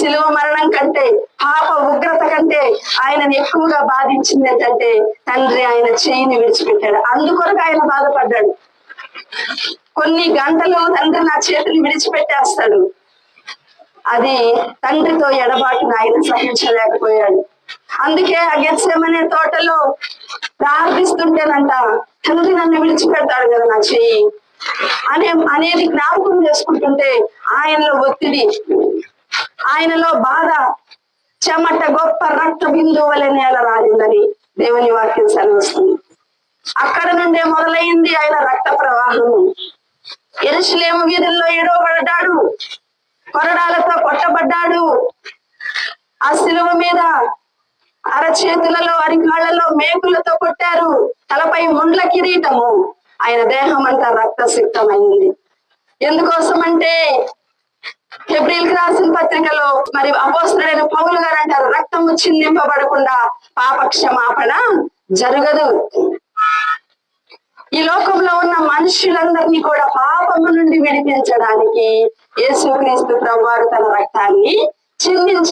శిలువ మరణం కంటే, పాప ఉగ్రత కంటే ఆయనను ఎక్కువగా బాధించింది ఏంటంటే తండ్రి ఆయన చేయిని విడిచిపెట్టాడు. అందుకొరకు ఆయన బాధపడ్డాడు. కొన్ని గంటలు తండ్రి నా చేతిని విడిచిపెట్టేస్తాడు. అది తండ్రితో ఎడబాటును ఆయన సహించలేకపోయాడు. అందుకే ఆ గెత్సేమనే తోటలో ప్రార్థిస్తుంటేనంట, తండ్రి నన్ను విడిచిపెడతాడు కదా నా చెయ్యి అనేది జ్ఞాపకం చేసుకుంటుంటే ఆయనలో ఒత్తిడి, ఆయనలో బాధ, చెమట గొప్ప రక్త బిందువు వలె నేల రాలిందని దేవుని వాక్యం సెలవిస్తుంది. అక్కడ నుండే మొదలైంది ఆయన రక్త ప్రవాహం. యెరూషలేము వీధుల్లో ఎడవబడ్డాడు, కొరడాలతో కొట్టబడ్డాడు. ఆ శిలువ మీద అరచేతులలో అరికాళ్లలో మేకులతో కొట్టారు. తలపై ముండ్ల కిరీటము. ఆయన దేహం అంతా రక్తసిక్తమైంది. ఎందుకోసమంటే హెబ్రీయులకు రాసిన పత్రికలో మరి అపోస్తలుడైన పౌలు గారు అంటారు, రక్తము చిందింపబడకుండా పాప క్షమాపణ జరగదు. ఈ లోకంలో ఉన్న మనుషులందరినీ కూడా పాపము నుండి విడిపించడానికి యేసుక్రీస్తు ప్రభువారు తన రక్తాన్ని చిందించారు.